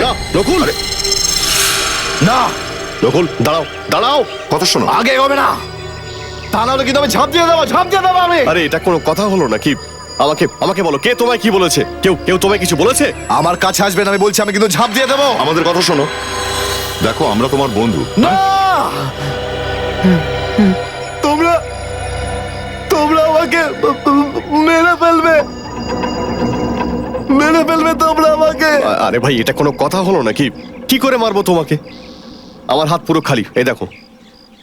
আরে নকুল, না নকুল দাঁড়াও দাঁড়াও, কথা শোনো। আগে হবে না, তা নাহলে কিন্তু আমি ঝাঁপ দিয়ে দেবো আমি। আরে এটা কোনো কথা হলো নাকি? আমাকে আমাকে বলো, কে তোমায় কি বলেছে? কেউ কেউ তোমায় কিছু বলেছে? আমার কাছে আসবেন, আমি বলছি আমি কিন্তু ঝাঁপ দিয়ে দেবো। আমাদের কথা শোনো, দেখো আমরা তোমার বন্ধু। না, তোমরা তোমরা আমাকে মেরে ফেলবে, মেরে ফেলবে তোমরা আমাকে। আরে ভাই, এটা কোনো কথা হলো নাকি? কি করে মারবো তোমাকে? আমার হাত পুরো খালি, এই দেখো।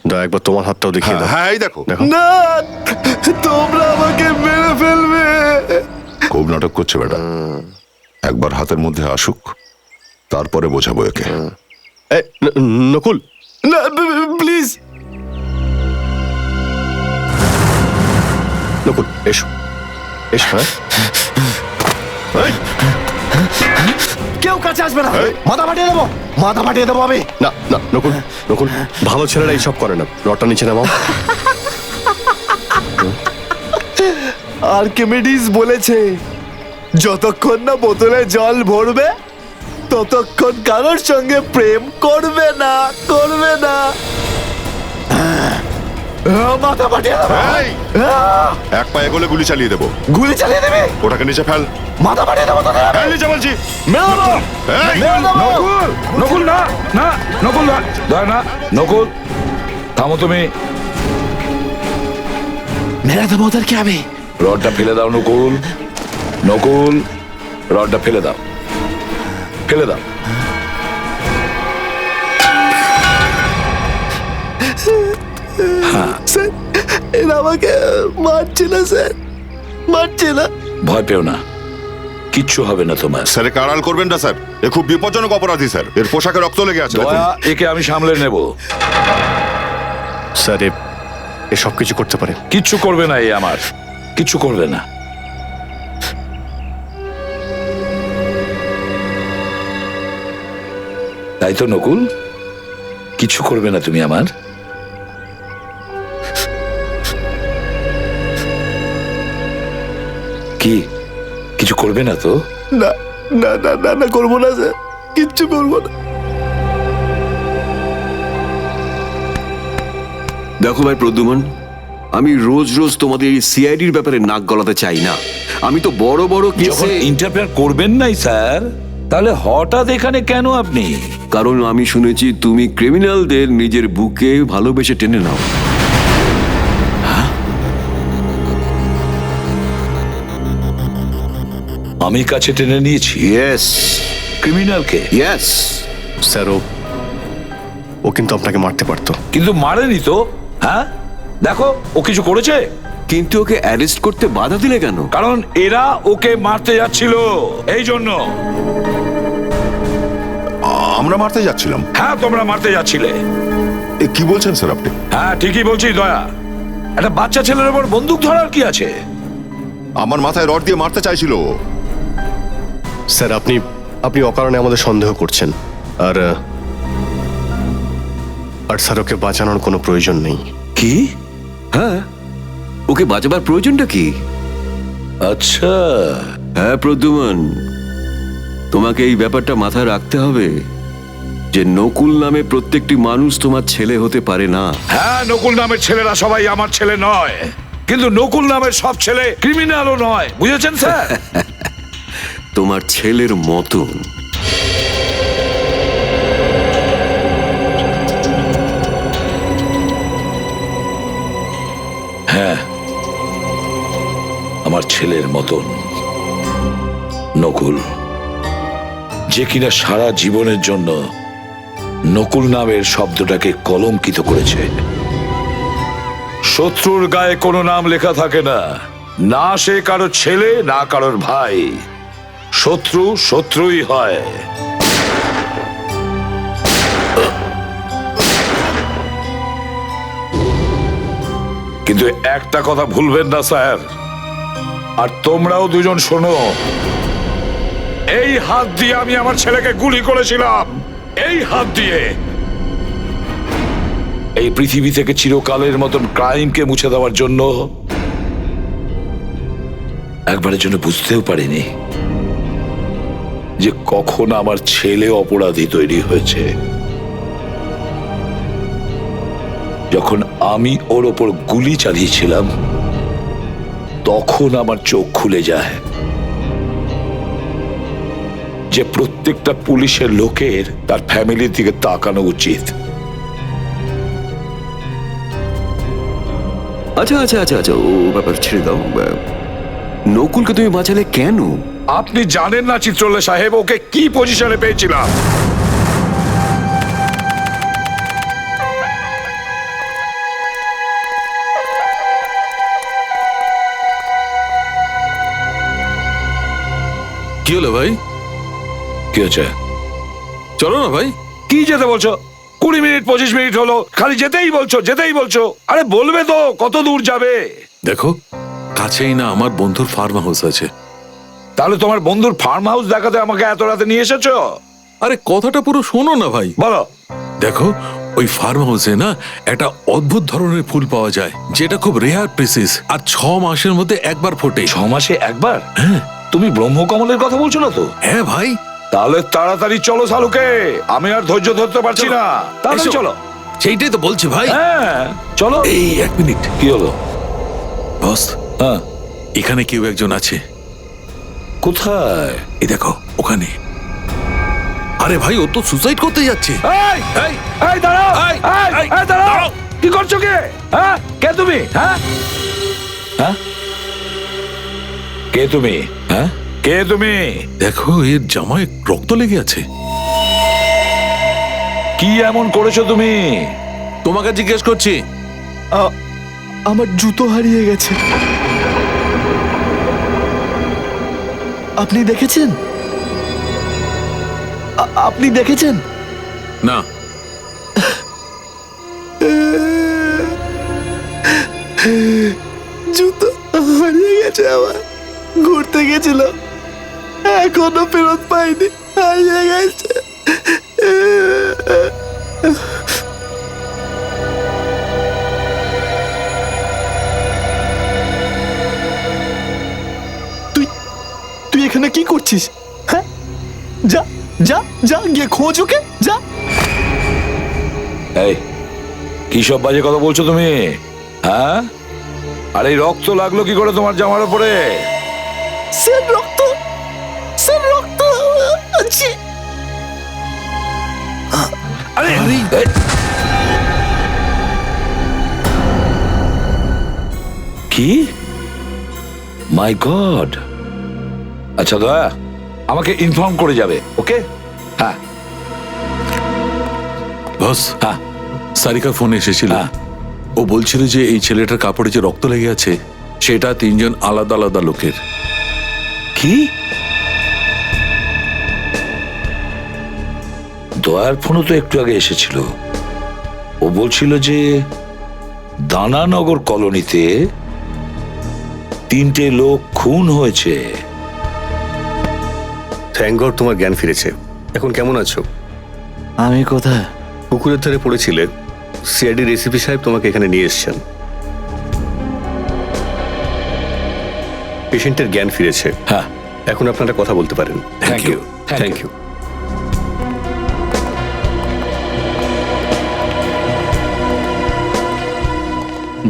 দয়া একবার তোমার হাতটাও দেখিয়ে দাও। হ্যাঁ এই দেখো। দেখো। না, তোমরা আমাকে মেরে ফেলবে। খুব নাটক করছে বেটা, একবার হাতের মধ্যে আসুক, তারপরে বোঝাবো একে। এই, নকুল, না, প্লিজ। নকুল এসো এসো। হ্যাঁ, কেউ কাছে আসবে না, মাথা ফাটিয়ে দেবো, মাথা ফাটিয়ে দেবো আমি। না না নকুল, নকুল ভালো ছেলেরা এইসব করে না। রডটা নিচে নামাও। আর্কিমিডিস বলেছে যতক্ষণ না বোতলে জল ভরবে ততক্ষণ কারোর সঙ্গে প্রেম করবে না, করবে না। মাথা ফাটিয়ে দেবো। এই, এক পায়ে গলে গুলি চালিয়ে দেবো। গুলি চালিয়ে দেবে, ওটাকে নিচে ফেল। মাথা ফাটিয়ে দেবো তোদের আমি। ফেল নিচে বলছি। মেরে দেবো, এই, মেরে দেবো। নকুল, নকুল না, না নকুল না, দয়া না, নকুল থামো তুমি। মেরে দেবো ওদেরকে আমি। রডটা ফেলে দাও নকুল, নকুল রডটা ফেলে দাও, ফেলে দাও। স্যার, এরা আমাকে মারছে না স্যার, মারছে না। ভয় পেও না, কিচ্ছু হবে না তোমার। স্যারকে আড়াল করবেন না স্যার, এ খুব বিপজ্জনক অপরাধী স্যার, এর পোশাকে রক্ত লেগে আছে। দেখুন। দয়া, একে আমি সামলে নেব। স্যার এসব কিছু করতে পারে? কিচ্ছু করবে না, এই আমার কিচ্ছু করবে না। তাই তো নকুল, কিছু করবে না তুমি আমার? কি কিছু করবে না তো? না না না না না, করবো না স্যার, কিচ্ছু করবো না। দেখো ভাই প্রদ্যুমন, আমি রোজ রোজ তোমাদের এই সিআইডির ব্যাপারে নাক গলাতে চাই না। আমি তো বড় বড় যখন কেসে, ইন্টারফেয়ার করবেন নাই স্যার, তাহলে হঠাৎ এখানে কেন আপনি? কারণ আমি শুনেছি তুমি ক্রিমিনালদের নিজের বুকে ভালোবেসে টেনে নাও। আমি কাছে টেনে নিয়েছি ইয়েস, ক্রিমিনালকে, ইয়েস। স্যার ও কিন্তু আপনাকে মারতে পারতো। কিন্তু মারেনি তো। হ্যাঁ দেখো, ও কিছু করেছে? কিন্তু ওকে অ্যারেস্ট করতে বাধা দিলে কেন? কারণ এরা ওকে মারতে যাচ্ছিল, এই জন্য। আমরা মারতে যাচ্ছিলাম? হ্যাঁ, তোমরা মারতে যাচ্ছিলে। এ কি বলছেন স্যার আপনি? হ্যাঁ ঠিকই বলছি দয়া, একটা বাচ্চা ছেলের উপর বন্দুক ধরার কি আছে? আমার মাথায় রড দিয়ে মারতে চাইছিল ও। স্যার আপনি আপনি অকারণে আমাদের সন্দেহ করছেন। আর আর স্যার ওকে বাঁচানোর কোনো প্রয়োজন নেই। কি? হ্যাঁ, ওকে বাঁচাবার প্রয়োজনটা কি? আচ্ছা, হ্যাঁ প্রদ্যুমন, তোমাকে এই ব্যাপারটা মাথায় রাখতে হবে যে নকুল নামে প্রত্যেকটি মানুষ তোমার ছেলে হতে পারে না। হ্যাঁ নকুল নামের ছেলেরা সবাই আমার ছেলে নয়, কিন্তু নকুল নামের সব ছেলে ক্রিমিনালও নয়, বুঝেছেন স্যার? তোমার ছেলের মতন। হ্যাঁ, আমার ছেলের মতন নকুল, যে কিনা সারা জীবনের জন্য নকুল নামের শব্দটাকে কলঙ্কিত করেছে। শত্রুর গায়ে কোনো নাম লেখা থাকে না, না সে কারো ছেলে না কারোর ভাই। শত্রু শত্রুই হয়। কিন্তু একটা কথা ভুলবেন না স্যার, আর তোমরাও দুজন শোনো, এই হাত দিয়ে আমি আমার ছেলেকে গুলি করেছিলাম, এই হাত দিয়ে। এই পৃথিবী থেকে চিরকালের মতন ক্রাইমকে মুছে দেওয়ার জন্য। একবারের জন্য বুঝতেও পারিনি যে কখন আমার ছেলে অপরাধী তৈরি হয়েছে। যখন আমি ওর ওপর গুলি চালিয়েছিলাম তখন আমার চোখ খুলে যায় যে প্রত্যেকটা পুলিশের লোকের তার ফ্যামিলির দিকে তাকানো উচিত। আচ্ছা আচ্ছা আচ্ছা আচ্ছা, ও ব্যাপার ছেড়ে দাও। নকুলকে তুমি বাঁচালে কেন? আপনি জানেন না চিত্রলেখা সাহেব ওকে কি পজিশনে পেয়েছিলাম। কি হলো ভাই? কি হচ্ছে? চলো না ভাই। কি যেতে বলছো? 20 মিনিট 25 মিনিট হলো, খালি যেতেই বলছো যেতেই বলছো। আরে বলবে তো কত দূর যাবে। দেখো, কাছেই না আমার বন্ধুর ফার্ম হাউস আছে। তাহলে তোমার বন্ধুর ফার্ম হাউস দেখাতে আমাকে এত রাতে নিয়ে এসেছো? আরে কথাটা পুরো শোনো না ভাই। বলো। দেখো, ওই ফার্ম হাউসে না একটা অদ্ভুত ধরনের ফুল পাওয়া যায় যেটা খুব রেয়ার পিসিস, আর 6 মাসের মধ্যে একবার ফোটে। 6 মাসে একবার? হ্যাঁ তুমি ব্রহ্মকমলের কথা বলছো না তো? হ্যাঁ ভাই। তাহলে তাড়াতাড়ি চলো শালুকে, আমি আর ধৈর্য ধরতে পারছি চলো। না। তাড়াতাড়ি এসো। চলো। সেইটাই তো বলছি ভাই। হ্যাঁ চলো। এই 1 মিনিট। কি হলো? বস, হ্যাঁ এখানে কেউ একজন আছে। কোথায়? এই দেখো ওখানে। আরে ভাই, ও তো সুসাইড করতে যাচ্ছে। এই এই এই দাঁড়াও, এই, এই এই, এই দাঁড়াও। দাঁড়াও। কি করছো কে? হ্যাঁ কে তুমি? হ্যাঁ হ্যাঁ কে তুমি? হ্যাঁ কে তুমি? দেখো, এর জামায় রক্ত লেগে আছে। কি এমন করেছো তুমি? তোমাকে জিজ্ঞেস করছি। আমার জুতো হারিয়ে গেছে। আপনি দেখেছেন? আপনি দেখেছেন? না। জুতো হারিয়ে গেছে আমার। ঘুরতে গেছিলাম, এখনো ফেরত পাইনি, হারিয়ে গেছে। তুই তুই এখানে কি করছিস? হ্যাঁ, যা যা যা গিয়ে খোঁজ ওকে, যা। এই কি সব বাজে কথা বলছো তুমি? হ্যাঁ আর এই রক্ত লাগলো কি করে তোমার জামার উপরে? স্যার রক্ত, স্যার রক্ত আছে। আরে এই, কি? মাই গড। আচ্ছা দয়া, আমাকে ইনফর্ম করে যাবে, ওকে? হ্যাঁ বস, হ্যাঁ সারিকার ফোন এসেছিল। হ্যাঁ। ও বলছিল যে এই ছেলেটার কাপড়ে যে রক্ত লেগে আছে সেটা 3 জন আলাদা আলাদা লোকের। কি? দয়ার ফোনও তো একটু আগে এসেছিল। ও বলছিল যে দানানগর কলোনিতে 3টে লোক খুন হয়েছে। থ্যাংক গড তোমার জ্ঞান ফিরেছে। এখন কেমন আছো? আমি কোথায়? পুকুরের ধারে পড়েছিলে। সিআইডি রেসিপি সাহেব তোমাকে এখানে নিয়ে এসেছেন। পেশেন্টের জ্ঞান ফিরেছে। হ্যাঁ এখন আপনারা কথা বলতে পারেন। Thank you thank you.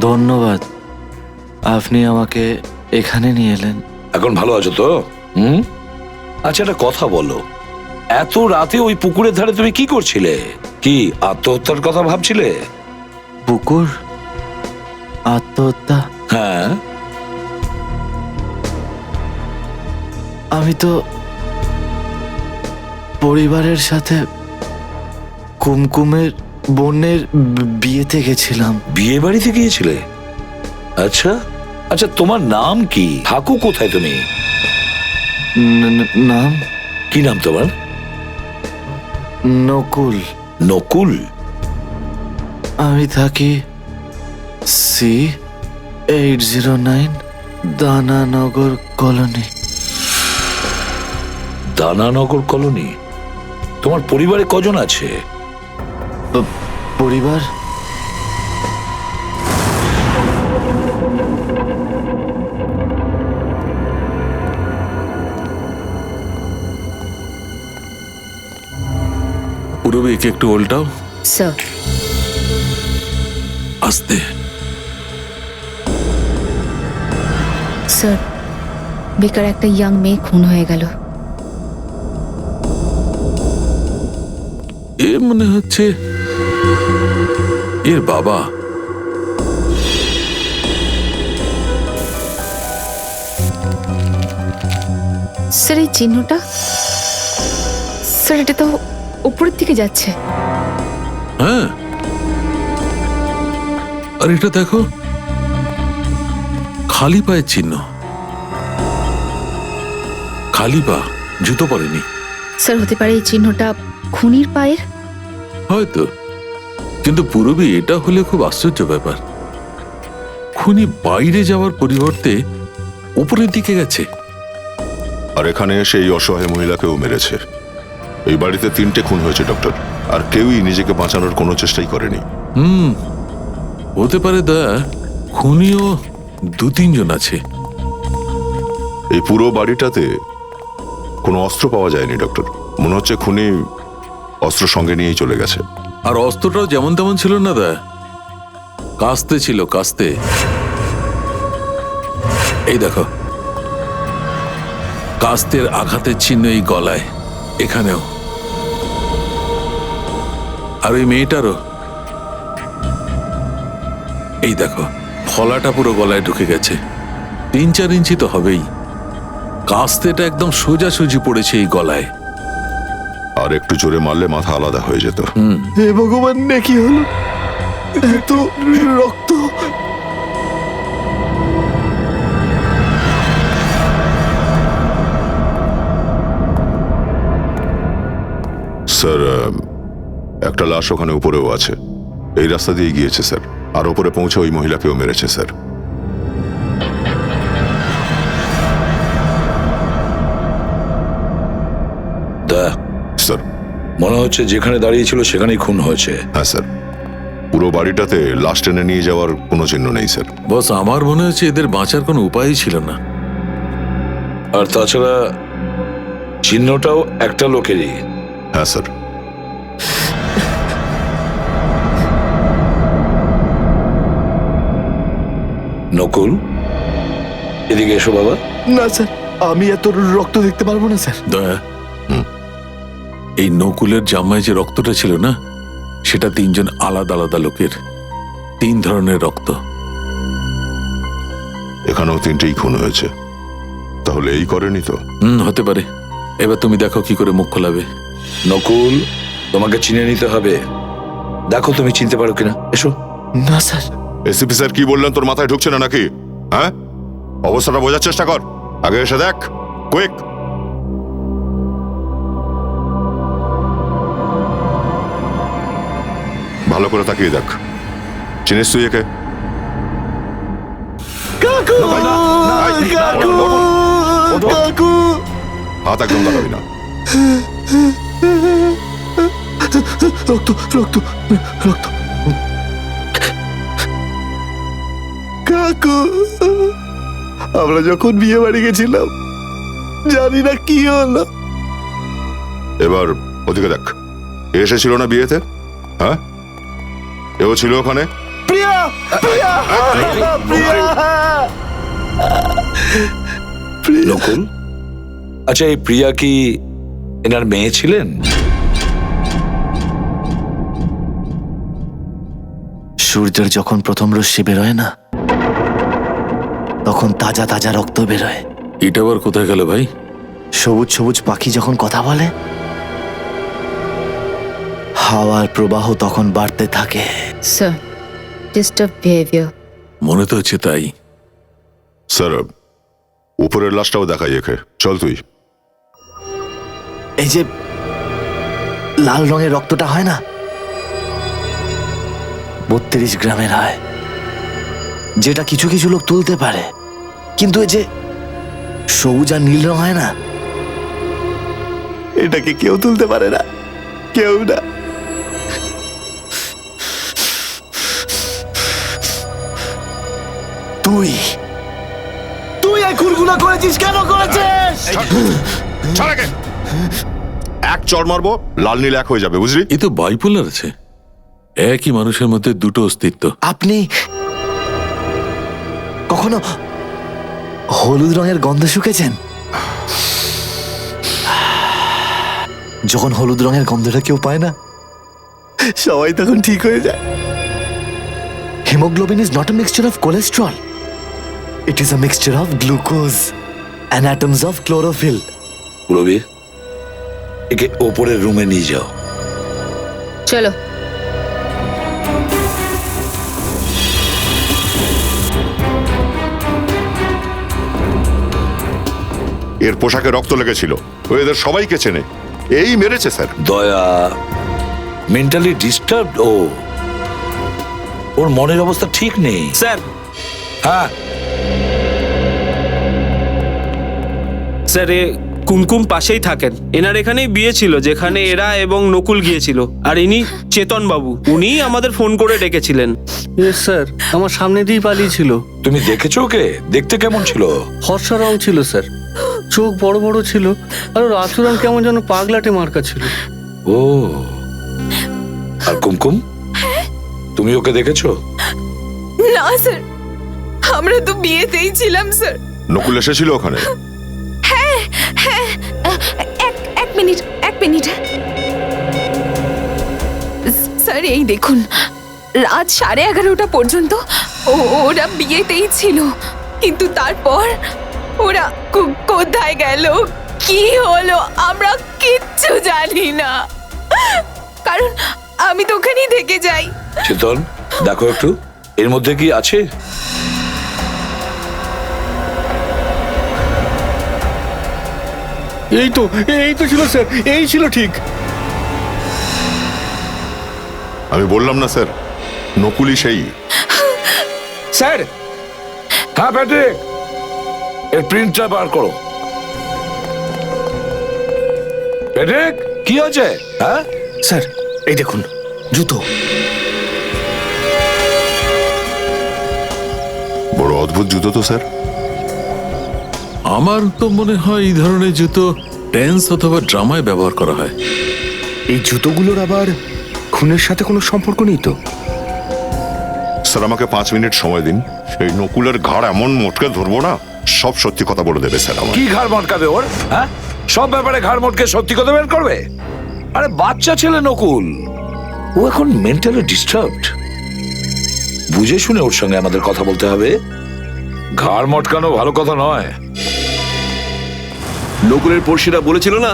ধন্যবাদ, আপনি আমাকে এখানে নিয়ে এলেন। এখন ভালো আছো তো? হুম। আচ্ছা একটা কথা বলো, এত রাতে ওই পুকুরের ধারে তুমি কি করছিলে? কি আত্মহত্যার কথা ভাবছিলে? পুকুর, আত্মহত্যা? হ্যাঁ আমি তো পরিবারের সাথে কুমকুমের বোনের বিয়েতে গেছিলাম। বিয়ে বাড়িতে গিয়েছিলে? আচ্ছা আচ্ছা, তোমার নাম কি? থাকো কোথায় তুমি? নাম? কি নাম তোমার? নকুল। নকুল? আমি থাকি C809 দানানগর কলোনি। দানানগর কলোনি? তোমার পরিবারে কজন আছে? পরিবার? পুরবী একে একটু উল্টাও। স্যার। আস্তে। স্যার, বেকার একটা ইয়াং মেয়ে খুন হয়ে গেল। এ মনে হচ্ছে এর বাবা। স্যার, এই চিহ্নটা, স্যার এটা তো উপরের দিকে যাচ্ছে। হ্যাঁ, আর এটা দেখো, খালি পায়ের চিহ্ন। খালি পা, জুতো পরেনি। স্যার, হতে পারে এই চিহ্নটা খুনির পায়ের। হয়তো, কিন্তু পুরবী এটা হলে খুব আশ্চর্য ব্যাপার। খুনি বাইরে যাওয়ার পরিবর্তে উপরের দিকে গেছে। আর এখানে এসে এই অসহায় মহিলাকেও মেরেছে। এই বাড়িতে 3টে খুন হয়েছে ডক্টর, আর কেউই নিজেকে বাঁচানোর কোনো চেষ্টাই করেনি। হতে পারে দয়া, খুনিও 2-3 জন আছে। এই পুরো বাড়িটাতে কোনো অস্ত্র পাওয়া যায়নি ডক্টর। মনে হচ্ছে খুনি অস্ত্র সঙ্গে নিয়েই চলে গেছে। আর অস্ত্রটাও যেমন তেমন ছিল না দয়া, কাস্তে ছিল, কাস্তে। এই দেখো, কাস্তের আঘাতের চিহ্ন এই গলায়, এখানেও। আর ওই মেয়েটারও এই দেখো, ফলাটা পুরো গলায় ঢুকে গেছে। 3-4 ইঞ্চি তো হবেই। কাস্তেটা একদম সোজাসুজি পড়েছে এই গলায়। আর একটু জোরে মারলে মাথা আলাদা হয়ে যেত। হে ভগবান, নে কি হলো? এত রক্ত! স্যার, একটা লাশ ওখানে উপরেও আছে। এই রাস্তা দিয়ে গিয়েছে স্যার, আর উপরে পৌঁছে ওই মহিলাকেও মেরেছে স্যার। স্যার, মনে হচ্ছে যেখানে দাঁড়িয়েছিল সেখানেই খুন হয়েছে। হ্যাঁ স্যার, পুরো বাড়িটাতে লাশ টেনে নিয়ে যাওয়ার কোনো চিহ্ন নেই স্যার। বস, আমার মনে হচ্ছে এদের বাঁচার কোনো উপায়ই ছিল না। আর তাছাড়া চিহ্নটাও একটা লোকেরই। হ্যাঁ স্যার। নকুল, এদিকে এসো বাবা। না স্যার, আমি এত রক্ত দেখতে পারবো না স্যার। দয়া, এই নকুলের জামায় যে রক্তটা ছিল না, সেটা 3 জন আলাদা আলাদা লোকের, 3 ধরনের রক্ত। এখানেও 3টেই খুন হয়েছে। তাহলে এই করেনি তো? হতে পারে। এবার তুমি দেখো কি করে মুখ খোলাবে। নকুল, তোমাকে চিনে নিতে হবে। দেখো তুমি চিনতে পারো কিনা। এসো। না স্যার। এসিপি স্যার কি বললেন তোর মাথায় ঢুকছে না নাকি? হ্যাঁ, অবস্থাটা বোঝার চেষ্টা কর। আগে এসে দেখ, কুইক। ভালো করে তাকিয়ে দেখ। চিনিস তুই একে? কাকু! কাকু! কাকু! হাত একদম লাগাবি না। রক্ত, রক্ত, রক্ত। কাকু, আমরা যখন বিয়ে বাড়ি গেছিলাম, জানি না কি হলো। এবার ওদিকে দেখ। এ এসেছিল না বিয়েতে? হ্যাঁ, এও ছিল ওখানে। প্রিয়া! প্রিয়া! প্রিয়া! নকুল, আচ্ছা এই প্রিয়া কি এনার মেয়ে ছিলেন? সূর্যের যখন প্রথম রশ্মি বেরোয় না, তখন তাজা তাজা রক্ত বেরোয়। এটা আবার কোথায় গেল ভাই? সবুজ সবুজ পাখি যখন কথা বলে, হাওয়ার প্রবাহ তখন বাড়তে থাকে। Sir, disturb behaviour. মনে তো হচ্ছে তাই। স্যার, উপরের লাশটাও দেখাই একে। চল তুই। এই যে লাল রঙের রক্তটা হয় না, 32 গ্রামের হয়, যেটা কিছু কিছু লোক তুলতে পারে। কিন্তু এই যে সবুজ আর নীল রং হয় না, এটাকে কেউ তুলতে পারে না, কেউ না। তুই তুই এই খুনগুলো করেছিস। কেন করেছিস? ছাড় একে। এক চড় মারবো, লাল নীল এক হয়ে যাবে, বুঝলি? এ তো বাইপোলার আছে, একই মানুষের মধ্যে দুটো অস্তিত্ব। আপনি কখনো হলুদ রঙের গন্ধ শুকেছেন? যখন হলুদ রঙের গন্ধটা কেউ পায় না, সবাই তখন ঠিক হয়ে যায়। Haemoglobin is not a mixture of cholesterol, it is a mixture of glucose and atoms of chlorophyll. Purabi, একে ওপরের রুমে নিয়ে যাও। চলো। এর পোশাকে রক্ত লেগেছিল, ও এদের সবাইকে চেনে, এই মেরেছে স্যার। দয়া মেন্টালি ডিস্টার্বড, ওর মনের অবস্থা ঠিক নেই। স্যার, হ্যাঁ, স্যার এ কুমকুম পাশেই থাকেন। এনার এখানেই বিয়ে ছিল যেখানে এরা এবং নকুল গিয়েছিল। আর ইনি চেতন বাবু, উনি আমাদের ফোন করে ডেকেছিলেন। স্যার আমার সামনে দিয়ে পালিয়েছিল। তুমি দেখেছো ওকে? দেখতে কেমন ছিল? ফর্সা রং ছিল স্যার, চোখ বড় বড় ছিল, আর ওর আচরণ কেমন যেন পাগলাটে মার্কা ছিল। ও, আর কুমকুম, তুমি ওকে দেখেছো? না স্যার, আমরা তো বিয়েতেই ছিলাম স্যার। নকুল এসেছিল ওখানে? এক মিনিট স্যার, এই দেখুন, রাত 11:30 পর্যন্ত ওরা বিয়েতেই ছিল, কিন্তু তারপর ওরা কোথায় গেল, কি হলো, আমরা কিচ্ছু জানি না, কারণ আমি তো ওখানেই থেকে যাই। চেতন, দেখো একটু এর মধ্যে কি আছে। এই তো ছিল স্যার, এই ছিল ঠিক। আমি বললাম না স্যার, নকুলই সেই। স্যার, হ্যাঁ প্যাট্রিক, এর প্রিন্টটা বার করো। প্যাট্রিক, কি হয়েছে? হ্যাঁ স্যার, এই দেখুন জুতো। বড় অদ্ভুত জুতো তো স্যার। আমার তো মনে হয় এই ধরনের জুতো ড্যান্স অথবা ড্রামায় ব্যবহার করা হয়। এই জুতোগুলোর আবার খুনের সাথে কোনো সম্পর্ক নেই তো? স্যার আমাকে 5 মিনিট সময় দিন, এই নকুলের ঘাড় এমন মোটকে ধরবো না, সব সত্যি কথা বলে দেবে স্যার আমার। কি ঘাড় মটকাবে ওর? হ্যাঁ, সব ব্যাপারে ঘাড় মটকে সত্যি কথা বের করবে? আরে বাচ্চা ছেলে নকুল, ও এখন মেন্টালি ডিস্টার্বড, বুঝে শুনে ওর সঙ্গে আমাদের কথা বলতে হবে। ঘাড় মটকানো ভালো কথা নয়। নকুলের পড়শিরা বলেছিল না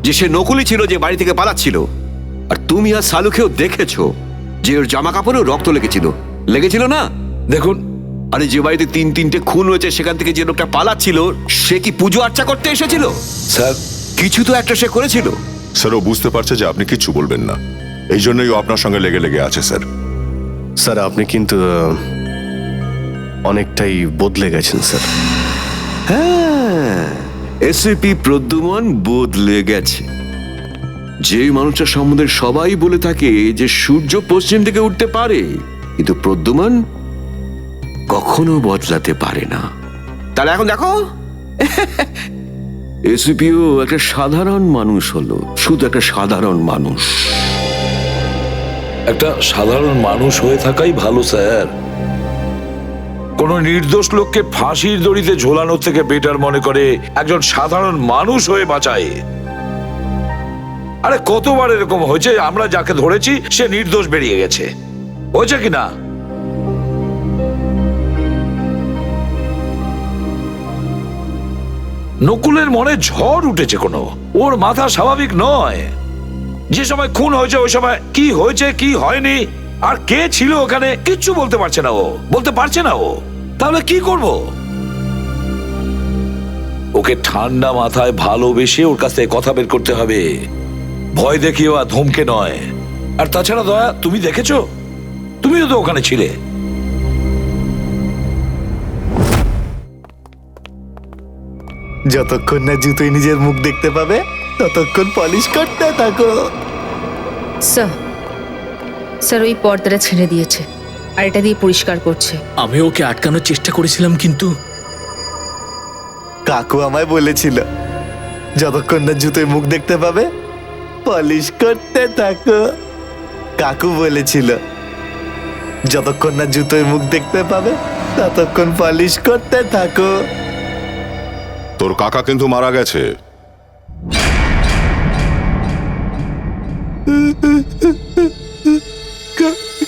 যে সে নকুলই ছিল যে বাড়ি থেকে পালাচ্ছিল, আর তুমি আর সালুকেও দেখেছো যে ওর জামা কাপড়েও রক্ত লেগেছিল না? দেখুন, আরে যে বাড়িতে 3-3টে খুন হয়েছে সেখান থেকে যে লোকটা পালাচ্ছিল, সে কি পুজো আর্চা করতে এসেছিল? স্যার, কিছু তো একটা সে করেছিল। স্যার ও বুঝতে পারছে যে আপনি কিচ্ছু বলবেন না, এই জন্যই ও আপনার সঙ্গে লেগে আছে স্যার। স্যার আপনি কিন্তু অনেকটাই বদলে গেছেন স্যার। হ্যাঁ, এসপি প্রদ্যুমন বদলে গেছে। যে মানুষটা সম্বন্ধে সবাই বলে থাকে যে সূর্য পশ্চিম থেকে উঠতে পারে, কিন্তু প্রদ্যুমন কখনো বদলাতে পারে না। তাহলে এখন দেখো, এসপিও একটা সাধারণ মানুষ হলো, শুধু একটা সাধারণ মানুষ। একটা সাধারণ মানুষ হয়ে থাকাই ভালো স্যার। কোন নির্দোষ লোককে ফাঁসির দড়িতে ঝোলানোর থেকে বেটার মনে করে একজন সাধারণ মানুষ হয়ে বাঁচায়। আরে কতবার এরকম হয়েছে, আমরা যাকে ধরেছি সে নির্দোষ বেরিয়ে গেছে, হয়েছে কিনা? নকুলের মনে ঝড় উঠেছে, কোনো ওর মাথা স্বাভাবিক নয়। যে সময় খুন হয়েছে ওই সময় কি হয়েছে কি হয়নি আর কে ছিল ওখানে কিচ্ছু বলতে পারছে না, বলতে পারছে না ও। তাহলে কি করব? ওকে ঠান্ডা মাথায় ভালোবেসে ওর কাছ থেকে কথা বের করতে হবে, ভয় দেখিয়ে আর ধমকে নয়। আর তাছাড়া দয়া, তুমি দেখেছো, তুমিও তো ওখানে ছিলে। যতক্ষণ না জুতোয় নিজের মুখ দেখতে পাবে ততক্ষণ পলিশ করতে থাকো। স্যার ওই পর্দাটা ছেড়ে দিয়েছে আর এটা দিয়ে পরিষ্কার করছে। আমি ওকে আটকানোর চেষ্টা করেছিলাম, কিন্তু কাকু আমায় বলেছিল যতক্ষণ না জুতোয় মুখ দেখতে পাবে পলিশ করতে থাকো। কাকু বলেছিল যতক্ষণ না জুতোয় মুখ দেখতে পাবে ততক্ষণ পলিশ করতে থাকো। তোর কাকা কিন্তু মারা গেছে।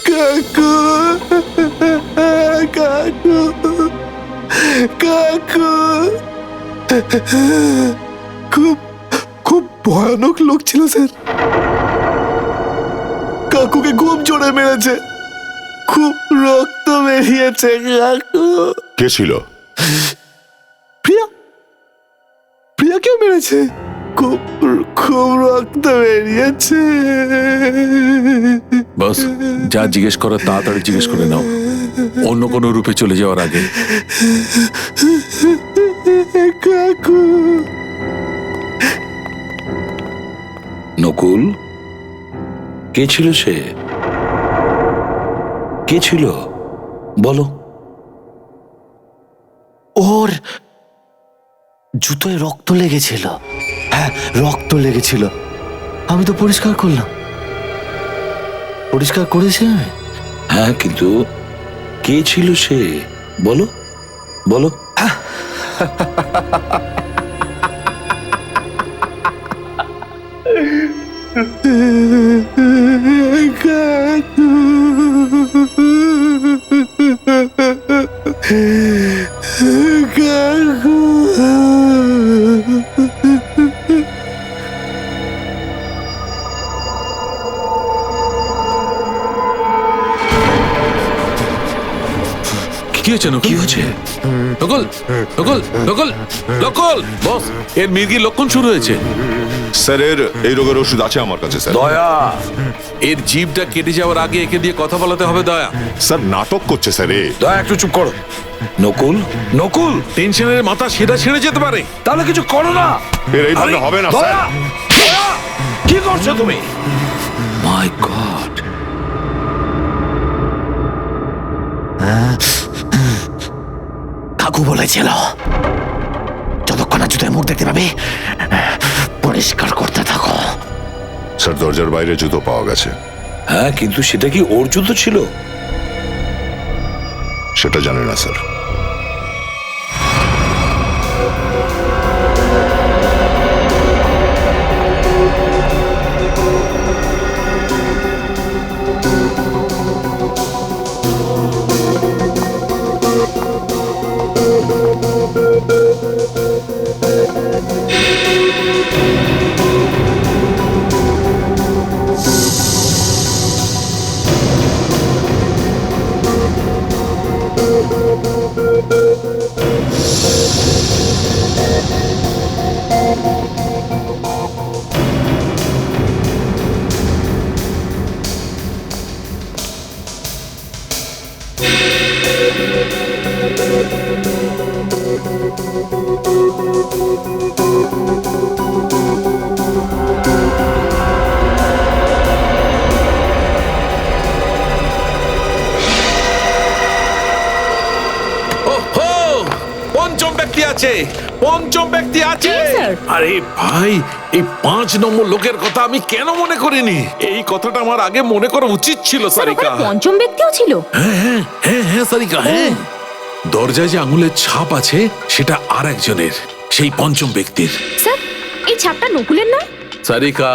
কাকু কাকু কাকু খুব খুব ভয়ানক লোক ছিল স্যার। কাকুকে খুব জোরে মেরেছে, খুব রক্ত বেরিয়েছে। কাকু কে ছিল? প্রিয়া, প্রিয়াকেও মেরেছে, খুব খুব রক্ত বেরিয়েছে। বাস যা জিজ্ঞেস করার তাড়াতাড়ি জিজ্ঞেস করে নাও, অন্য কোনো রূপে চলে যাওয়ার আগে। কাকু নকুল, কে ছিল সে? কে ছিল বলো? ওর জুতোয় রক্ত লেগেছিল। হ্যাঁ, রক্ত লেগেছিল। আমি তো পরিষ্কার করলাম। পরিষ্কার করেছি আমি। হ্যাঁ, কিন্তু কে ছিল সে বলো বলো। কাকু কাকু কি হয়েছে নকুল? কি হয়েছে? নকুল, নকুল, নকুল, নকুল! বস, এর মির্গির লক্ষণ শুরু হয়েছে। স্যার, এর এই রোগের ওষুধ আছে আমার কাছে স্যার। দয়া, এর জিভটা কেটে যাওয়ার আগে একে দিয়ে কথা বলাতে হবে। দয়া, স্যার নাটক করছে স্যার। দয়া একটু চুপ করো। নকুল, নকুল, টেনশনের মাথা সেটা ছেড়ে যেতে পারে। তাহলে কিছু করো না। এর এই ধরনের হবে না স্যার। দয়া, দয়া, কি করছো তুমি? মাই গড! কাকু বলেছিল যতক্ষণ না জুতোয় মুখ দেখতে পাবে পরিষ্কার করতে থাকো। স্যার, দরজার বাইরে জুতো পাওয়া গেছে। হ্যাঁ, কিন্তু সেটা কি ওর জুতো ছিল? সেটা জানি না স্যার। পঞ্চম ব্যক্তি আছে, পঞ্চম ব্যক্তি আছে। আরে ভাই, এই 5 নম্বর লোকের কথা আমি কেন মনে করিনি? এই কথাটা আমার আগে মনে করা উচিত ছিল সারিকা। পঞ্চম ব্যক্তিও ছিল। হ্যাঁ হ্যাঁ হ্যাঁ সারিকা, হ্যাঁ। দরজায় যে আঙুলের ছাপ আছে সেটা আর একজনের, সেই পঞ্চম ব্যক্তির। স্যার, এই ছাপটা নকুলের নয়? সারিকা,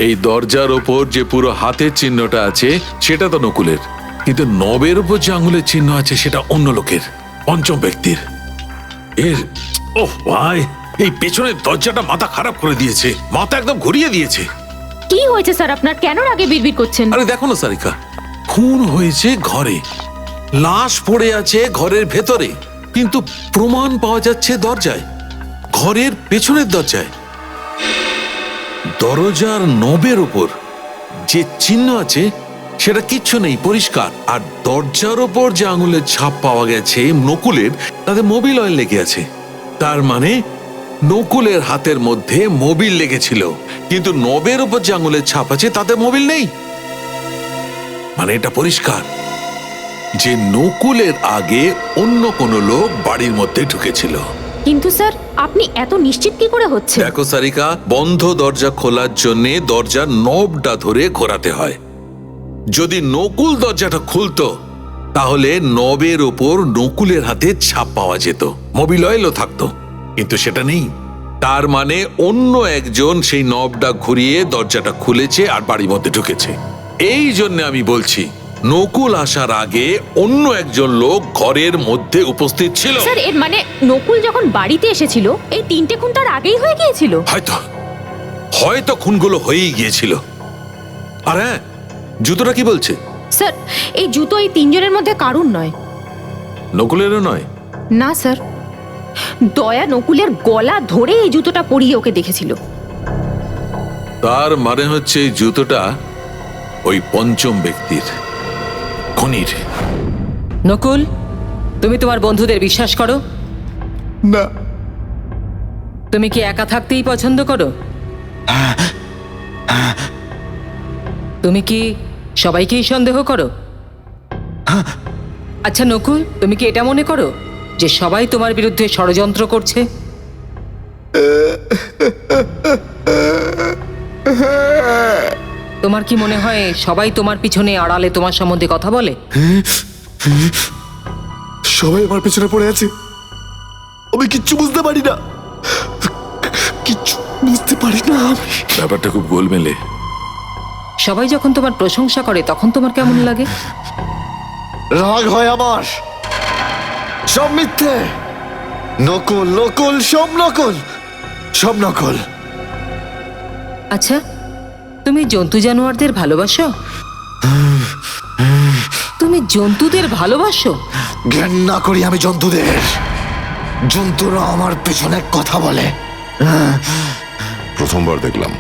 এই দরজার ওপর যে পুরো হাতের চিহ্নটা আছে সেটা তো নকুলের, কিন্তু নবের উপর যে আঙুলের চিহ্ন আছে সেটা অন্য লোকের, পঞ্চম ব্যক্তির। এর ওহ ভাই, এই পেছনের দরজাটা মাথা খারাপ করে দিয়েছে, মাথা একদম ঘুরিয়ে দিয়েছে। কি হয়েছে স্যার আপনার? কেন আগে বিড়বিড় করছেন? আরে দেখো না সারিকা, খুন হয়েছে ঘরে, লাশ পড়ে আছে ঘরের ভেতরে, কিন্তু প্রমাণ পাওয়া যাচ্ছে দরজায়, ঘরের পেছনের দরজায়। দরজার নবের উপর যে চিহ্ন আছে সেটা কিচ্ছু নেই, পরিষ্কার। আর দরজার ওপর যে আঙুলের ছাপ পাওয়া গেছে নকুলের, তাতে মোবিল অয়েল লেগে আছে। তার মানে নকুলের হাতের মধ্যে মোবিল লেগেছিল, কিন্তু নবের ওপর যে আঙুলের ছাপ আছে তাতে মোবিল নেই। মানে এটা পরিষ্কার যে নকুলের আগে অন্য কোনো লোক বাড়ির মধ্যে ঢুকেছিল। কিন্তু স্যার আপনি এত নিশ্চিত কি করে হচ্ছে? দেখো সারিকা, বন্ধ দরজা খোলার জন্য দরজার নবটা ধরে ঘোরাতে হয়। যদি নকুল দরজাটা খুলতো তাহলে নবের ওপর নকুলের হাতে ছাপ পাওয়া যেত, মোবিল অয়েলও থাকতো, কিন্তু সেটা নেই। তার মানে অন্য একজন সেই নবটা ঘুরিয়ে দরজাটা খুলেছে আর বাড়ির মধ্যে ঢুকেছে। এই জন্য আমি বলছি নকুল আসার আগে অন্য একজন লোক ঘরের মধ্যে উপস্থিত ছিল। স্যার এর মানে নকুল যখন বাড়িতে এসেছিল এই 3টে খুন তার আগেই হয়ে গিয়েছিল। হয়তো খুনগুলো হয়েই গিয়েছিল। আর হ্যাঁ, জুতোটা কি বলছে? স্যার এই জুতো এই 3 জনের মধ্যে কারুর নয়। নকুলেরও নয়? না স্যার, দয়া নকুলের গলা ধরে এই জুতোটা পরিয়ে ওকে দেখেছিল। তার মানে হচ্ছে এই জুতোটা ওই পঞ্চম ব্যক্তির, খনির। নকুল, তুমি তোমার বন্ধুদের বিশ্বাস করো? না। তুমি কি একা থাকতেই পছন্দ করো? তুমি কি সবাইকেই সন্দেহ করো? আচ্ছা নকুল, তুমি কি এটা মনে করো যে সবাই তোমার বিরুদ্ধে ষড়যন্ত্র করছে? তোমার কি মনে হয় সবাই তোমার পিছনে আড়ালে তোমার সম্বন্ধে কথা বলে? সবাই আমার পেছনে পড়ে আছে, আমি কিচ্ছু বুঝতে পারি না, কিচ্ছু বুঝতে পারি না আমি। ব্যাপারটা খুব গোলমেলে। সবাই যখন তোমার প্রশংসা করে তখন তোমার কেমন লাগে? রাগ হয় আমার। সব মিথ্যে, নকল নকল, সব নকল, সব নকল। আচ্ছা, তুমি জন্তু জানোয়ারদের ভালোবাসো? তুমি জন্তুদের ভালোবাসো? ঘৃণা করি আমি জন্তুদের। জন্তুরা আমার পেছনে কথা বলে। প্রথমবার দেখলাম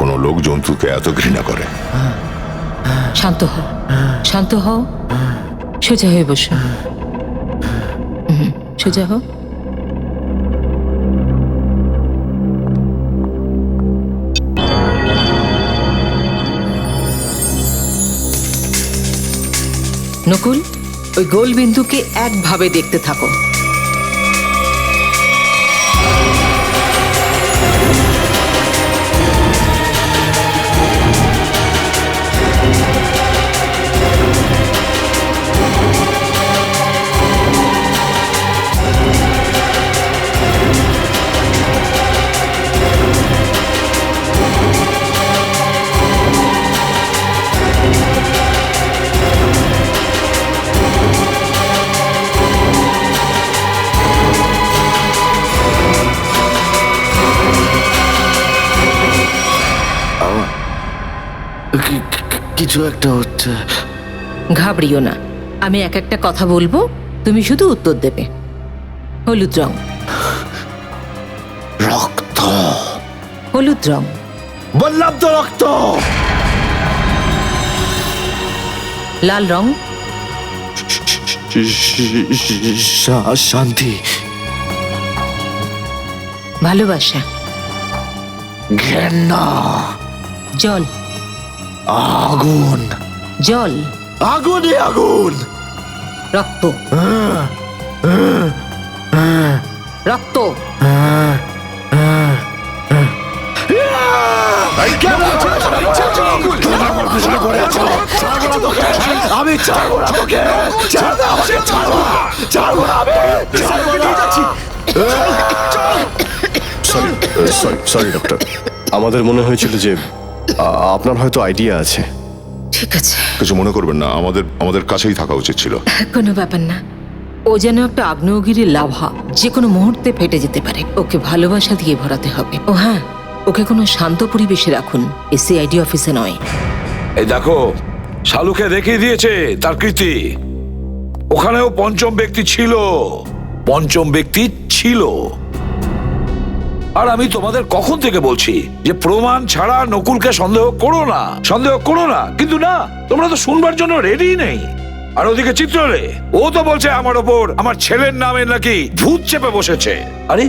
কোনো লোক জন্তুকে এত ঘৃণা করে। শান্ত হও, শান্ত হও, সোজা হয়ে বসো। সোজা হও। নকুল, ওই গোল বিন্দুকে একভাবে দেখতে থাকো। কিছু একটা হচ্ছে। ঘাবড়িও না, আমি এক একটা কথা বলবো, তুমি শুধু উত্তর দেবে। হলুদ রং। রক্ত। হলুদ রং। বললাম তো রক্ত। লাল রং। শান্তি। ভালোবাসা। ঘৃণা। জল। আগুন। জল। আগুনে আগুন। রক্ত। রক্ত। আমি ছাড়বো না তোকে। ছাড়বো না আমি। সরি ডক্টর, আমাদের মনে হয়েছিল যে আপনার হয়তো আইডিয়া আছে। ঠিক আছে, কিছু মনে করবেন না, আমাদের কাছেই থাকা উচিত ছিল। কোনো ব্যাপার না। ও যেন একটা আগ্নেয়গিরির লাভা, যে কোনো মুহূর্তে ফেটে যেতে পারে। ওকে ভালোবাসা দিয়ে ভরাতে হবে। ও হ্যাঁ, ওকে কোনো শান্ত পরিবেশে রাখুন, সিআইডি অফিসে নয়। এই দেখো, শালুকে দেখিয়ে দিয়েছে তার কীর্তি। ওখানেও পঞ্চম ব্যক্তি ছিল, পঞ্চম ব্যক্তি ছিল। আর আমি তোমাদের কখন থেকে বলছি যে প্রমাণ ছাড়া নকুলকে সন্দেহ করো না, সন্দেহ করো না, কিন্তু না, তোমরা তো শুনবার জন্য রেডি নেই। আর ওদিকে চিত্রলে, ও তো বলছে আমার ওপর আমার ছেলের নামে নাকি ভূত চেপে বসেছে। আরে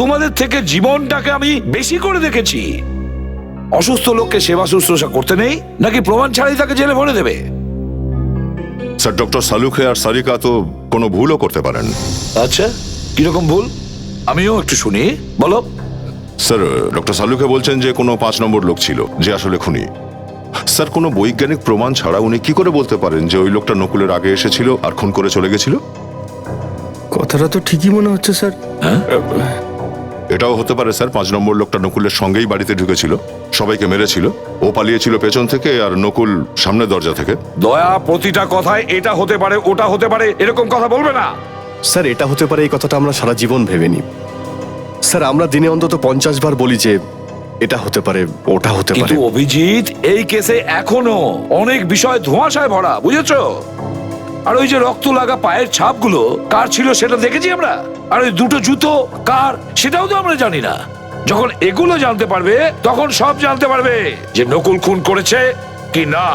তোমাদের থেকে জীবনটাকে আমি বেশি করে দেখেছি। অসুস্থ লোককে সেবা শুশ্রূষা করতে নেই নাকি প্রমাণ ছাড়াই তাকে জেলে ভরে দেবে? স্যার, ডক্টর সালুখে আর সারিকা তো কোনো ভুলও করতে পারেন। আচ্ছা, কিরকম ভুল? আমিও একটু শুনি, বলো। স্যার ডক্টর সালুকে বলছেন যে কোনো 5 নম্বর লোক ছিল যে আসলে খুনি। স্যার কোনো বৈজ্ঞানিক প্রমাণ ছাড়া উনি কি করে বলতে পারেন যে ওই লোকটা নকুলের আগে এসেছিল আর খুন করে চলে গেছিল? কথাটা তো ঠিকই মনে হচ্ছে স্যার। এটাও হতে পারে স্যার 5 নম্বর লোকটা নকুলের সঙ্গেই বাড়িতে ঢুকেছিল, সবাইকে মেরেছিল, ও পালিয়েছিল পেছন থেকে আর নকুল সামনের দরজা থেকে। দয়া প্রতিটা কথায় এটা হতে পারে ওটা হতে পারে এরকম কথা বলবে না। স্যার এটা হতে পারে, এই কথাটা আমরা সারা জীবন ভেবেনি। স্যার আমরা দিনে অন্তত 50 বার বলি যে এটা হতে পারে ওটা হতে পারে। কিন্তু অভিজিৎ, এই কেসে এখনো অনেক বিষয় ধোঁয়াশায় ভরা, বুঝেছো? আর ওই যে রক্ত লাগা পায়ের ছাপগুলো কার ছিল সেটা দেখেছি আমরা, আর ওই দুটো জুতো কার সেটাও তো আমরা জানি না। যখন এগুলো জানতে পারবে তখন সব জানতে পারবে যে নকুল খুন করেছে কি না।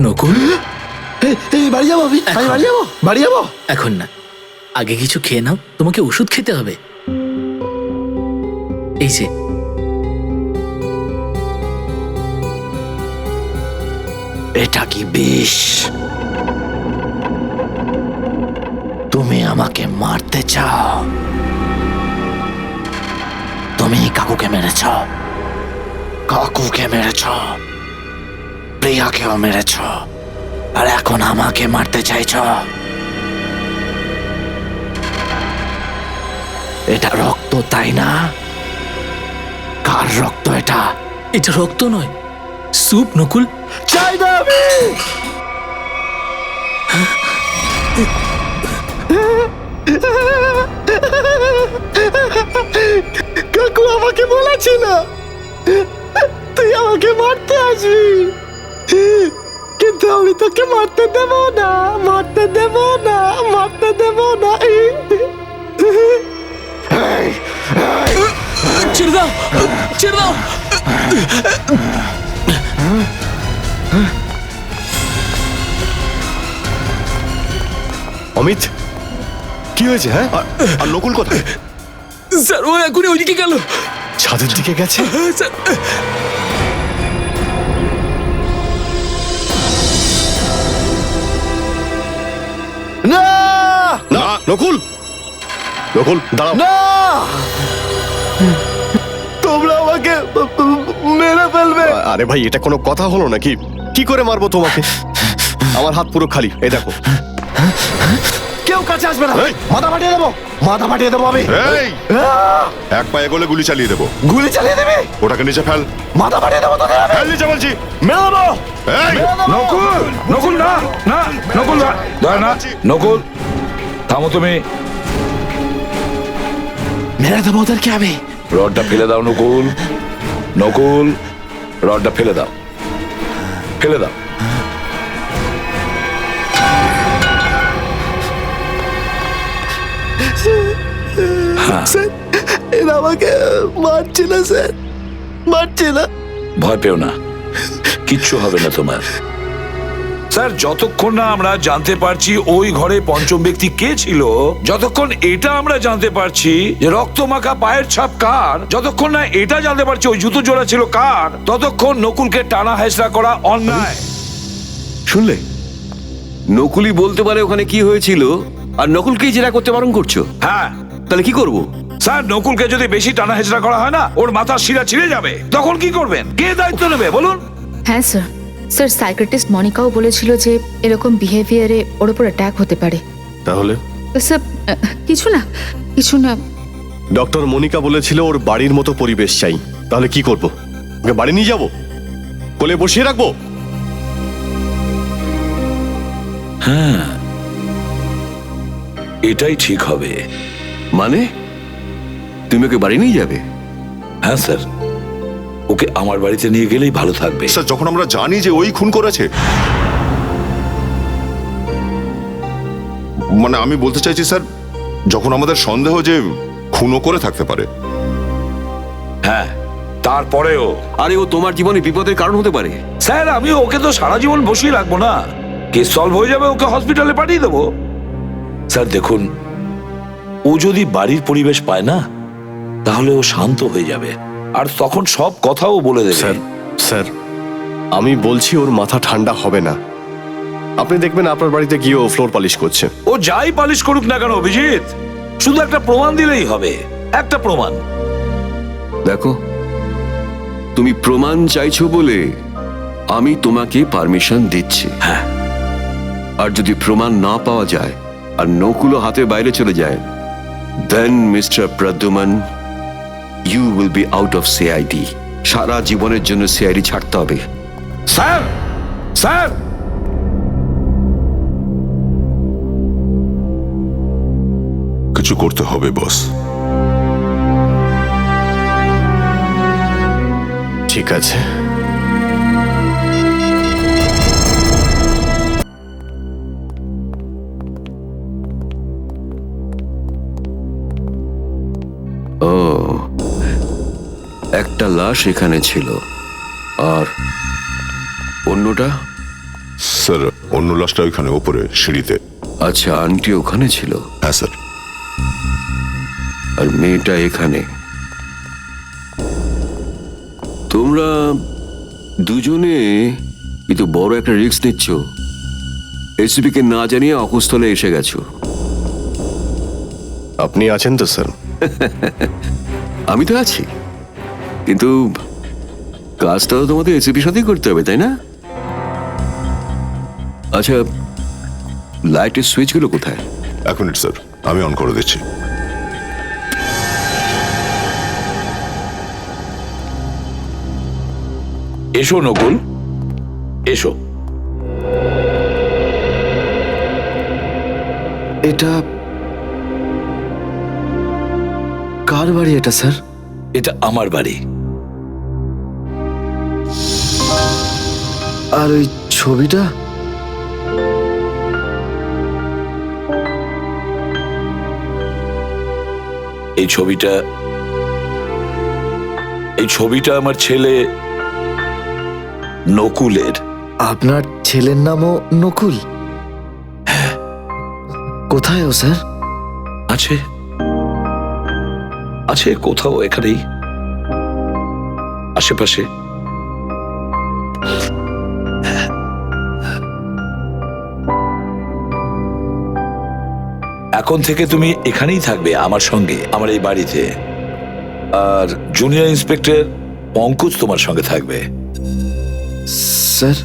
নকুল, বাড়ি যাবো, আমি বাড়ি যাবো। এখন না, আগে কিছু খেয়ে নাও, তোমাকে ওষুধ খেতে হবে। এই যে এটা কি বিষ? তুমি আমাকে মারতে চাও? তুমি কাকুকে মেরেছ, কাকুকে মেরেছ, প্রিয়াকেও মেরেছ, আর এখন আমাকে মারতে চাইছ? এটা রক্ত, তাই না? কার রক্ত এটা? এটা রক্ত নয়, স্যুপ নকুল। চাই না আমি। কাকু আমাকে বলেছিল তুই আমাকে মারতে আসবি, কিন্তু আমি তোকে মারতে দেব না, মারতে দেব না, মারতে দেব না। ছেড়ে দাও, ছেড়ে দাও। অমিত, কি হয়েছে? হ্যাঁ, আর নকুল কোথায়? স্যার ও এখনই ওইদিকে গেল, ছাদের দিকে গেছে। স্যার। না না নকুল, নকুল দাঁড়াও। না, তোমরা আমাকে মেরে ফেলবে। আরে ভাই, এটা কোনো কথা হলো নাকি? কি করে মারবো তোমাকে? আমার হাত পুরো খালি, এই দেখো। কেউ কাছে আসবে না, মাথা ফাটিয়ে দেবো, মাথা ফাটিয়ে দেবো আমি। এই, এক পায়ে গলে গুলি চালিয়ে দেবো। গুলি চালিয়ে দেবে? ওটাকে নিচে ফেল, মাথা ফাটিয়ে দেবো তোকে আমি। ফেল নিচে বলছি। মেরে দেবো। এই, নকুল, নকুল না, না, নকুল না, দয়া না, নকুল থামো তুমি। মেরে দেবো ওদেরকে আমি। রডটা ফেলে দাও নকুল, নকুল রডটা ফেলে দাও, ফেলে দাও। স্যার এরা আমাকে মারছে না, স্যার মারছে না। ভয় পেও না, কিচ্ছু হবে না তোমার। স্যার যতক্ষণ না আমরা জানতে পারছি ওই ঘরে পঞ্চম ব্যক্তি কে ছিল, যতক্ষণ এটা আমরা জানতে পারছি যে রক্তমাখা পায়ের ছাপ কার, যতক্ষণ না এটা জানতে পারছি ওই জুতো জোড়া ছিল কার, ততক্ষণ নকুলকে টানা হেঁচড়া করা অন্যায়। শুনলে, নকুলই বলতে পারে ওখানে কি হয়েছিল, আর নকুলকেই জেরা করতে বারণ করছো। হ্যাঁ, তাহলে কি করব? স্যার নকুলকে যদি বেশি টানা হেঁচড়া করা হয় না, ওর মাথার শিরা ছিঁড়ে যাবে, তখন কি করবেন? কে দায়িত্ব নেবে বলুন? হ্যাঁ স্যার, স্যার সাইকিয়াট্রিস্ট মনিকাও বলেছিল যে এরকম বিহেভিয়ারে ওর উপর অ্যাটাক হতে পারে। তাহলে স্যার কিছু না, কিছু না। ডক্টর মনিকা বলেছিল ওর বাড়ির মতো পরিবেশ চাই। তাহলে কি করব? ওকে বাড়ি নিয়ে যাব, কোলে বসিয়ে রাখবো? হ্যাঁ, এটাই ঠিক হবে। মানে তুমি ওকে বাড়ি নিয়ে যাবে? হ্যাঁ স্যার, ওকে আমার বাড়িতে নিয়ে গেলেই ভালো থাকবে। স্যার যখন আমরা জানি যে ওই খুন করেছে, মানে আমি বলতে চাইছি স্যার, যখন আমাদের সন্দেহ যে খুনও করে থাকতে পারে। হ্যাঁ, তারপরেও আরে ও তোমার জীবনে বিপদের কারণ হতে পারে। স্যার আমি ওকে তো সারা জীবন বসিয়ে রাখবো না, কেস সলভ হয়ে যাবে, ওকে হসপিটালে পাঠিয়ে দেবো। স্যার দেখুন, ও ও যদি বাড়ির পরিবেশ পায় না তাহলে ও শান্ত হয়ে যাবে আর তখন সব কথাও বলে দেবে। স্যার স্যার আমি বলছি ওর মাথা ঠান্ডা হবে না। আপনি দেখবেন আপনার বাড়িতে গিয়ে ও ফ্লোর পালিশ করছে। ও যাই পালিশ করুক না কেন অভিজিৎ, শুধু একটা প্রমাণ দিলেই হবে, একটা প্রমাণ। দেখো, তুমি প্রমাণ চাইছো বলে আমি তোমাকে পারমিশন দিচ্ছি। হ্যাঁ, আর যদি প্রমাণ না পাওয়া যায় আর নকুলও হাতে বাইরে চলে যায়, then mister Pradyuman, you will be out of CID. সারা জীবনের জন্য সিআইডি ছাড়তে হবে। স্যার স্যার কিছু করতে হবে বস। ঠিক আছে। ও, একটা লাশ এখানে ছিল, আর অন্যটা? স্যার অন্য লাশটা ওইখানে ওপরে সিঁড়িতে। আচ্ছা, আন্টি ওখানে ছিল হ্যাঁ স্যার। আর মেয়েটা এখানে। তোমরা দুজনে কিন্তু বড় একটা রিস্ক নিচ্ছ। এসিপি কে না জানিয়ে অকুস্থলে এসে গেছো। আপনি আছেন তো স্যার? আমি তো আছি, কিন্তু কাজটা তো তোমাদের এসিপির সাথেই করতে হবে, তাই না? আচ্ছা, লাইটের সুইচগুলো কোথায়? এক মিনিট স্যার, আমি অন করে দিচ্ছি। এসো নকুল, এসো। এটা কার বাড়ি এটা স্যার? এটা আমার বাড়ি। আর ওই ছবিটা? এই ছবিটা আমার ছেলে নকুলের। আপনার ছেলের নামও নকুল? কোথায় ও স্যার? আছে আছে কোথাও এখানেই আশেপাশে। এখন থেকে তুমি এখানেই থাকবে আমার সঙ্গে, আমার এই বাড়িতে। আর জুনিয়র ইন্সপেক্টর পঙ্কজ তোমার সঙ্গে থাকবে। স্যার,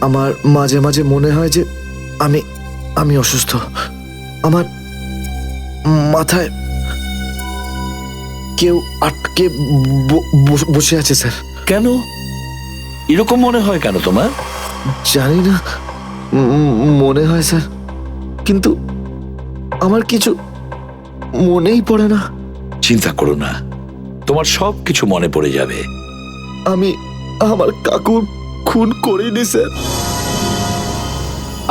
আমার মাঝে মাঝে মনে হয় যে আমি অসুস্থ। আমার মাথায় কেউ আটকে বসে আছে স্যার। কেন এরকম মনে হয় কেন তোমার? জানি না, মনে হয় স্যার, কিন্তু আমার কিছু মনেই পড়ে না। চিন্তা করো না, তোমার সব কিছু মনে পড়ে যাবে। আমি আমার কাকুর খুন করিনি স্যার।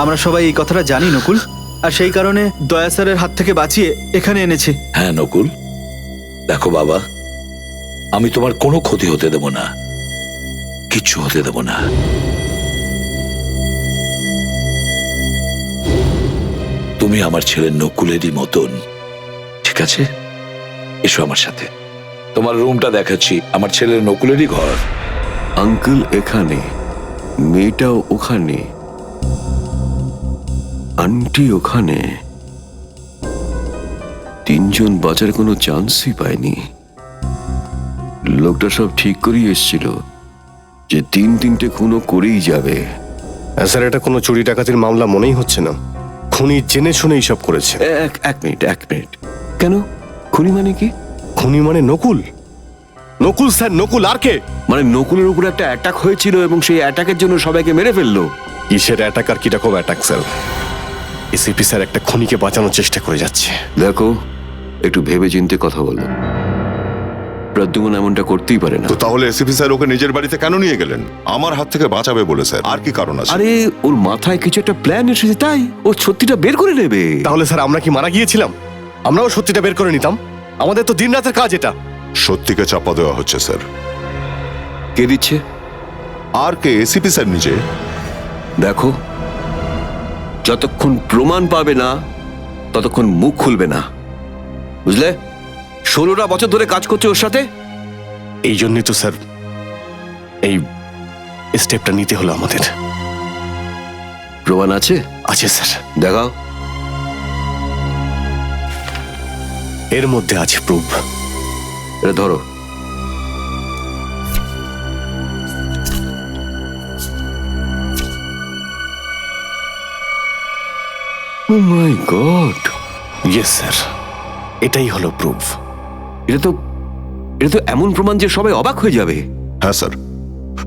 আমরা সবাই এই কথাটা জানি নকুল, আর সেই কারণে দয়া স্যারের হাত থেকে বাঁচিয়ে এখানে এনেছি। হ্যাঁ নকুল, দেখো বাবা, আমি তোমার কোনো ক্ষতি হতে দেব না, কিচ্ছু হতে দেব না। তুমি আমার ছেলে নকুলেরই মতন, ঠিক আছে? এসো আমার সাথে, তোমার রুমটা দেখাচ্ছি, আমার ছেলের নকুলেরই ঘর। আঙ্কেল এখানে, মেয়েটাও ওখানে, আন্টি ওখানে। তিনজন বাঁচার কোনো চান্সই পায়নি। লোকটা সব ঠিক করেই এসেছিল যে তিনটে খুনও করেই যাবে। স্যার, এটা কোনো চুরি ডাকাতির মামলা মনেই হচ্ছে না। খুনি জেনে শুনেই সব করেছে। এক মিনিট। কেন? খুনি মানে কি? খুনি মানে নকুল। নকুল স্যার, নকুল। আর কে? মানে নকুলের উপর একটা অ্যাটাক হয়েছিল এবং সেই অ্যাটাকের জন্য সবাইকে মেরে ফেললো। কিসের অ্যাটাক আর কিরকম অ্যাটাক স্যার? এসিপি স্যার একটা খুনিকে বাঁচানোর চেষ্টা করে যাচ্ছে। দেখো, একটু ভেবে চিন্তে কথা বলো। প্রদ্যুমন এমনটা করতেই পারে না। তো তাহলে এসিপি স্যার ওকে নিজের বাড়িতে কেন নিয়ে গেলেন? আমার হাত থেকে বাঁচাবে বলে স্যার, আর কি কারণ আছে? আরে ওর মাথায় কিছু একটা প্ল্যান এসেছে, তাই ও সত্যিটা বের করে নেবে। তাহলে স্যার আমরা কি মারা গিয়েছিলাম? আমরাও সত্যিটা বের করে নিতাম। আমাদের তো দিন রাতের কাজ এটা। সত্যিকে চাপা দেওয়া হচ্ছে স্যার। কে দিচ্ছে? আর কে? এসিপি স্যার নিজে। দেখো, যতক্ষণ প্রমাণ পাবে না ততক্ষণ মুখ খুলবে না। বুঝলে? 16টা বছর ধরে কাজ করছে ওর সাথে। এই জন্যই তো স্যার এই স্টেপটা নিতে হলো আমাদের। প্রমাণ আছে? আছে স্যার, দেখাও। এর মধ্যে আছে প্রুফ। এটা ধরো। ও মাই গড! ইয়েস স্যার, এটাই হলো প্রুফ। এটা তো এমন প্রমাণ যে সবাই অবাক হয়ে যাবে। হ্যাঁ স্যার,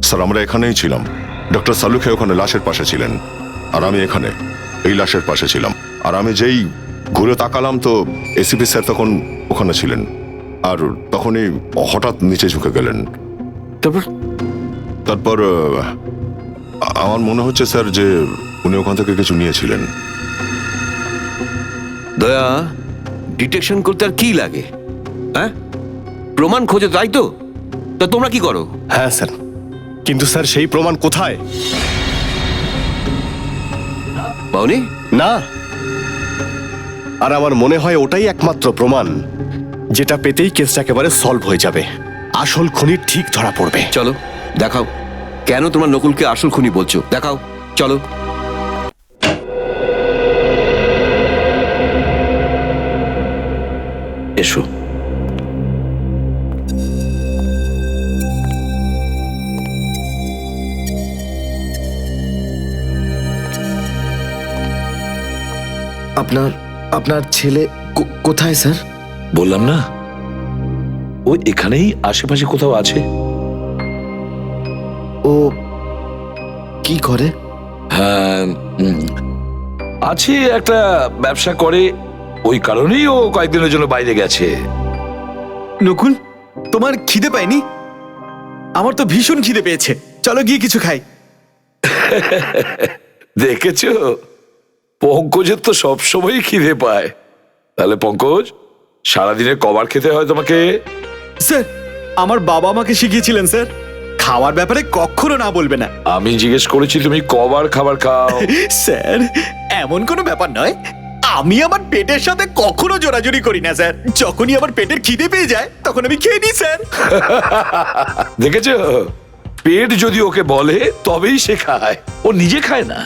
স্যার আমরা এখানেই ছিলাম। ডক্টর সালুখে ওখানে লাশের পাশে ছিলেন, আর আমি এখানে এই লাশের পাশে ছিলাম। আর আমি যেই ঘুরে তাকালাম তো এসিপি স্যার তখন ওখানে ছিলেন, আর তখনই হঠাৎ নিচে ঝুঁকে গেলেন। তারপর আমার মনে হচ্ছে স্যার যে উনি ওখান থেকে কিছু নিয়েছিলেন। দয়া, ডিটেকশন করতে আর কি লাগে? হ্যাঁ, প্রমাণ খোঁজে, তাই তো? তা তোমরা কি করো? হ্যাঁ স্যার, কিন্তু স্যার সেই প্রমাণ কোথায়? পাওনি? না, আর আমার মনে হয় ওটাই একমাত্র প্রমাণ যেটা পেতেই কেসটা একেবারে সলভ হয়ে যাবে, আসল খুনি ঠিক ধরা পড়বে। চলো দেখাও, কেন তোমার নকুলকে আসল খুনি বলছো? দেখাও, চলো। এসো। আপনার ছেলে কোথায় স্যার? বললাম না, ও এখানেই আশেপাশে কোথাও আছে। ও কি করে? হ্যাঁ, আছে, একটা ব্যবসা করে, ওই কারণেই ও কয়েকদিনের জন্য বাইরে গেছে। নকুল, তোমার খিদে পায়নি? আমার তো ভীষণ খিদে পেয়েছে, চলো গিয়ে কিছু খাই। দেখেছো, পঙ্কজের তো সবসময়ই খিদে পায়। তাহলে পঙ্কজ, সারাদিনে কবার খেতে হয় তোমাকে? স্যার, আমার বাবা আমাকে শিখিয়েছিলেন স্যার, খাওয়ার ব্যাপারে কখনো না বলবে না। আমি জিজ্ঞেস করেছি তুমি কবার খাবার খাও। স্যার, এমন কোনো ব্যাপার নয়, আমি আমার পেটের সাথে কখনো জোরাজুরি করি না স্যার। যখনই আমার পেটের খিদে পেয়ে যায় তখন আমি খেয়ে নিই স্যার। দেখেছো, পেট যদি ওকে বলে তবেই সে খায়, ও নিজে খায় না।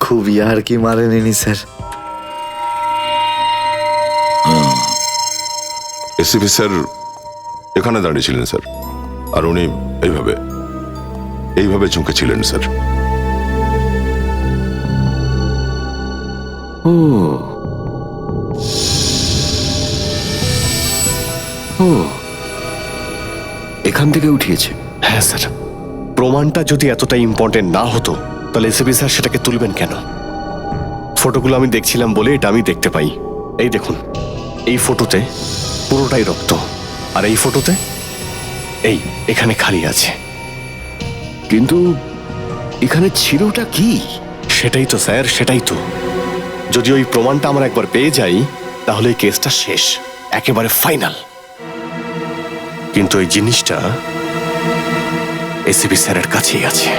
খুবই আর কি মারেনি স্যার। এসিপি স্যার এখানে দাঁড়িয়েছিলেন স্যার, আর উনি এইভাবে ঝুঁকেছিলেন স্যার। ও ও, এখান থেকে উঠিয়েছে? হ্যাঁ স্যার, প্রমাণটা যদি এতটা ইম্পর্টেন্ট না হতো তাহলে এসিপি স্যার সেটাকে তুলবেন কেন? ফটোগুলো আমি দেখছিলাম বলে এটা আমি দেখতে পাই। এই দেখুন, এই ফটোতে পুরোটাই রক্ত, আর এই ফটোতে এখানে খালি আছে। কিন্তু এখানে ছিলটা কি? সেটাই তো স্যার, সেটাই তো। যদি ওই প্রমাণটা আমরা একবার পেয়ে যাই তাহলে এই কেসটা শেষ, একেবারে ফাইনাল। কিন্তু এই জিনিসটা এসিপি স্যারের কাছেই আছে।